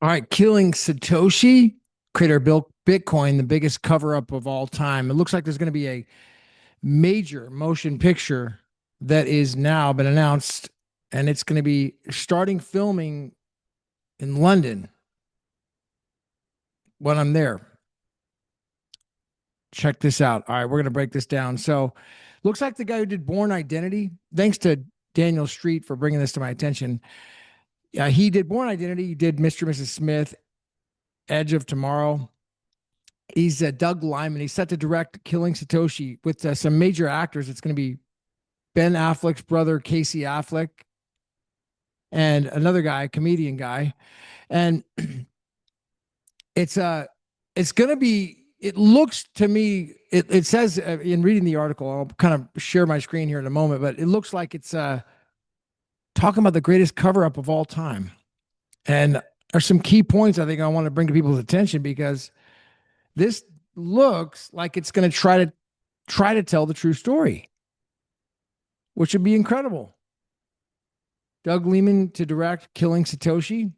All right, killing Satoshi, creator built Bitcoin, the biggest cover up of all time. It looks like there's going to be a major motion picture that is now been announced, and it's going to be starting filming in London when I'm there. Check this out. All right, we're going to break this down. So, looks like the guy who did Bourne Identity, thanks to Daniel Street for bringing this to my attention. Yeah, he did Bourne Identity, he did Mr. and Mrs. Smith, Edge of Tomorrow. He's Doug Liman. He's set to direct Killing Satoshi with some major actors. It's going to be Ben Affleck's brother, Casey Affleck, and another guy, comedian guy. And it's it's going to be. It looks to me. It says in reading the article. I'll kind of share my screen here in a moment, but it looks like it's talking about the greatest cover up of all time. And there's some key points I think I want to bring to people's attention because this looks like it's going to try to tell the true story, which would be incredible. Doug Liman to direct Killing Satoshi,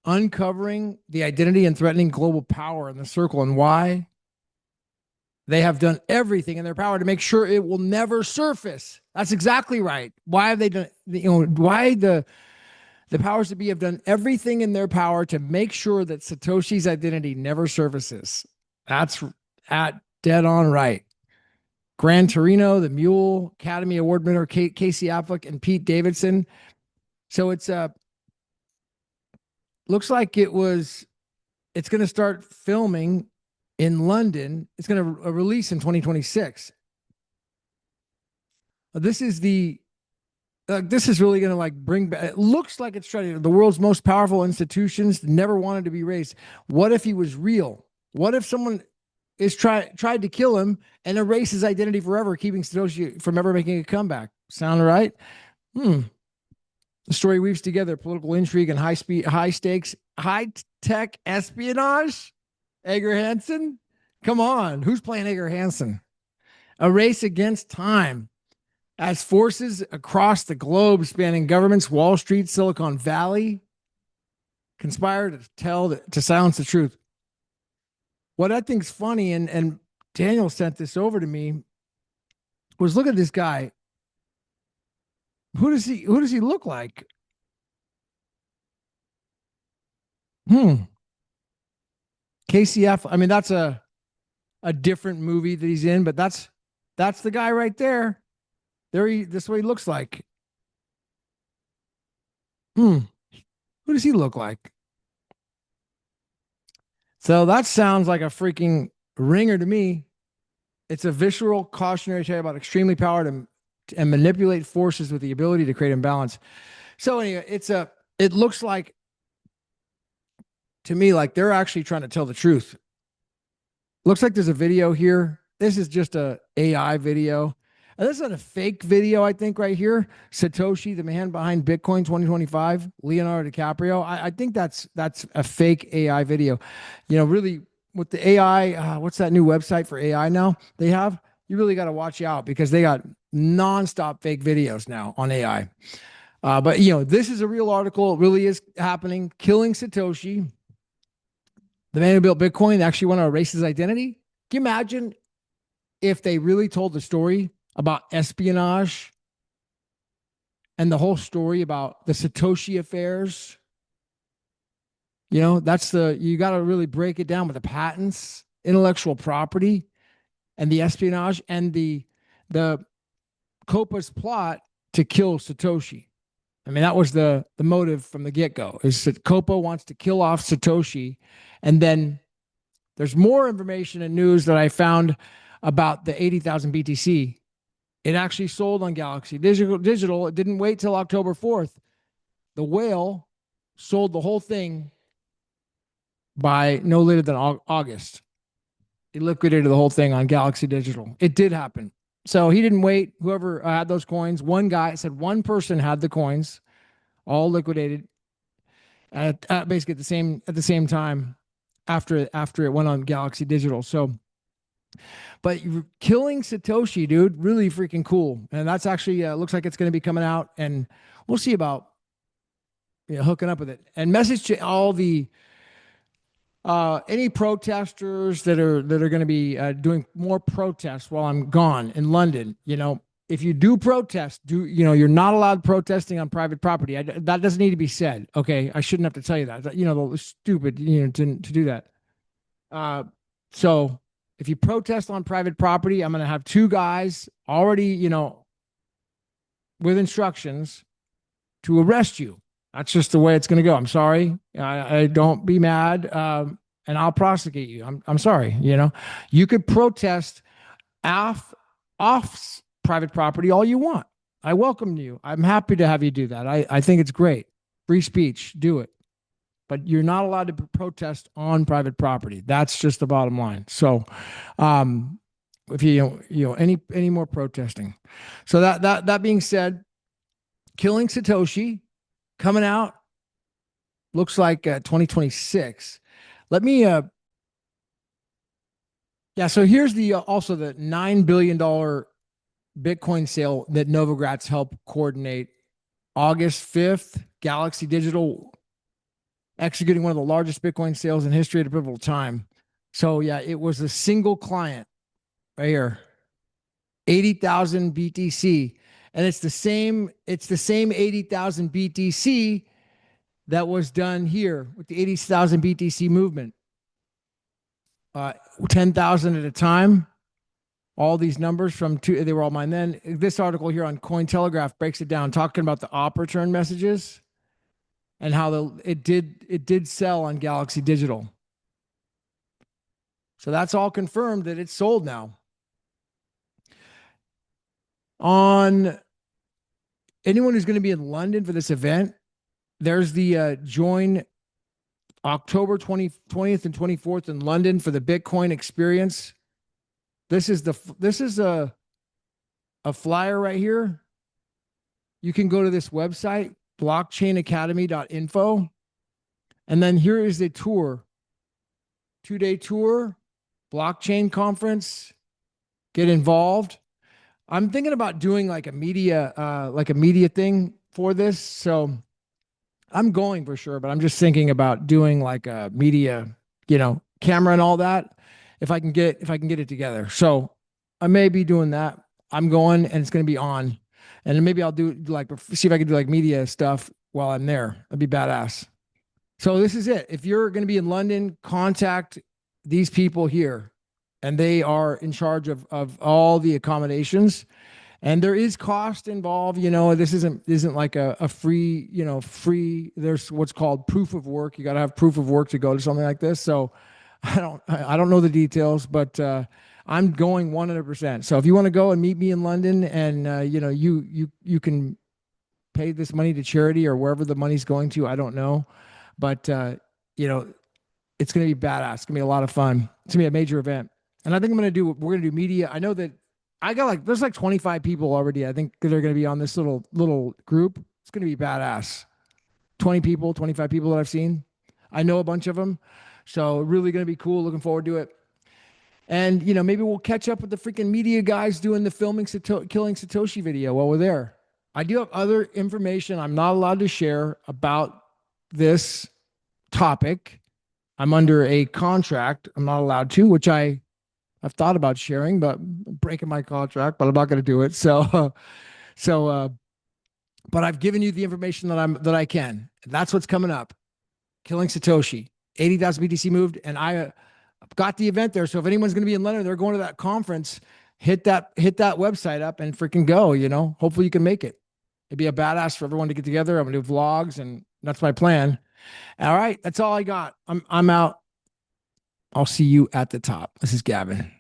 uncovering the identity and threatening global power in the circle and why they have done everything in their power to make sure it will never surface. That's exactly right. Why have they done, why the powers that be have done everything in their power to make sure that Satoshi's identity never surfaces. That's at dead on right. Gran Torino, the Mule, Academy Award winner Casey Affleck, and Pete Davidson. So it's looks like it's going to start filming in London. It's going to release in 2026. This is the this is really going to like bring back. It looks like it's trying to the world's most powerful institutions never wanted to be raised. What if he was real? What if someone is tried to kill him and erase his identity forever, keeping Satoshi from ever making a comeback? Sound right? Hmm. The story weaves together political intrigue and high stakes, high tech espionage. Edgar Hansen? Come on. Who's playing Edgar Hansen? A race against time as forces across the globe spanning governments, Wall Street, Silicon Valley conspire to silence the truth. What I think is funny, and Daniel sent this over to me, was look at this guy. Who does he look like? Hmm. KCF. I mean, that's a different movie that he's in, but that's the guy right there. This is what he looks like. Hmm. Who does he look like? So that sounds like a freaking ringer to me. It's a visceral cautionary tale about extremely powered and manipulate forces with the ability to create imbalance. So anyway, it looks like to me like they're actually trying to tell the truth. Looks like there's a video here. This is just a AI video. And this is a fake video, I think, right here. Satoshi, the man behind Bitcoin 2025, Leonardo DiCaprio. I think that's a fake AI video. You know, really with the AI, what's that new website for AI now? They have you really got to watch out because they got nonstop fake videos now on AI. But you know, this is a real article. It really is happening. Killing Satoshi, the man who built Bitcoin, actually want to erase his identity. Can you imagine if they really told the story about espionage and the whole story about the Satoshi affairs? You know, you got to really break it down with the patents, intellectual property, and the espionage and the Copa's plot to kill Satoshi. I mean, that was the motive from the get go. Is that Copa wants to kill off Satoshi, and then there's more information and news that I found about the 80,000 BTC. It actually sold on Galaxy Digital. It didn't wait till October 4th. The whale sold the whole thing by no later than August. He liquidated the whole thing on Galaxy Digital. It did happen. So he didn't wait. Whoever had those coins, one guy said one person had the coins, all liquidated at basically at the same time after it went on Galaxy Digital. So, but killing Satoshi, dude, really freaking cool. And that's actually looks like it's going to be coming out, and we'll see about hooking up with it. And message to all the any protesters that are going to be doing more protests while I'm gone in London. If you do protest, you're not allowed protesting on private property. That doesn't need to be said. Okay, I shouldn't have to tell you that. Stupid. To do that. So if you protest on private property, I'm going to have two guys already, with instructions to arrest you. That's just the way it's going to go. I'm sorry. I don't be mad, and I'll prosecute you. I'm sorry. You could protest off private property all you want. I welcome you. I'm happy to have you do that. I think it's great. Free speech. Do it. But you're not allowed to protest on private property. That's just the bottom line. So, if any more protesting. So that being said, Killing Satoshi coming out looks like 2026. Let me so here's the also the $9 billion Bitcoin sale that Novogratz helped coordinate. August 5th, Galaxydigital executing one of the largest Bitcoin sales in history at a pivotal time. So yeah, it was a single client right here, 80,000 BTC. And it's the same 80,000 BTC that was done here with the 80,000 BTC movement. 10,000 at a time. All these numbers they were all mine then. This article here on Cointelegraph breaks it down, talking about the op return messages and how it did sell on Galaxydigital. So that's all confirmed that it's sold now. On anyone who's going to be in London for this event, there's the join October 20th and 24th in London for the Bitcoin experience. This is a flyer right here. You can go to this website, blockchainacademy.info. And then here is the tour. 2-day tour, blockchain conference, get involved. I'm thinking about doing like a media thing for this. So I'm going for sure, but I'm just thinking about doing like a media, camera and all that. If I can get it together. So I may be doing that. I'm going and it's going to be on. And then maybe I'll see if I can do like media stuff while I'm there. That'd be badass. So this is it. If you're going to be in London, contact these people here, and they are in charge of all the accommodations. And there is cost involved. This isn't like a free, there's what's called proof of work. You got to have proof of work to go to something like this. So I don't know the details, but I'm going 100%. So if you want to go and meet me in London, and you can pay this money to charity or wherever the money's going to, I don't know, but it's going to be badass. It's going to be a lot of fun. It's going to be a major event, and I think we're going to do media. I know that I got there's 25 people already. I think they're going to be on this little group. It's going to be badass. 20 people, 25 people that I've seen. I know a bunch of them. So really going to be cool. Looking forward to it. And, maybe we'll catch up with the freaking media guys doing the Killing Satoshi video while we're there. I do have other information I'm not allowed to share about this topic. I'm under a contract. I'm not allowed to, which I've thought about sharing, but breaking my contract, but I'm not going to do it. But I've given you the information that I can. That's what's coming up. Killing Satoshi. 80,000 BTC moved, and I got the event there. So if anyone's going to be in London, they're going to that conference, hit that website up and freaking go, hopefully you can make it. It'd be a badass for everyone to get together. I'm going to do vlogs, and that's my plan. All right. That's all I got. I'm out. I'll see you at the top. This is Gavin.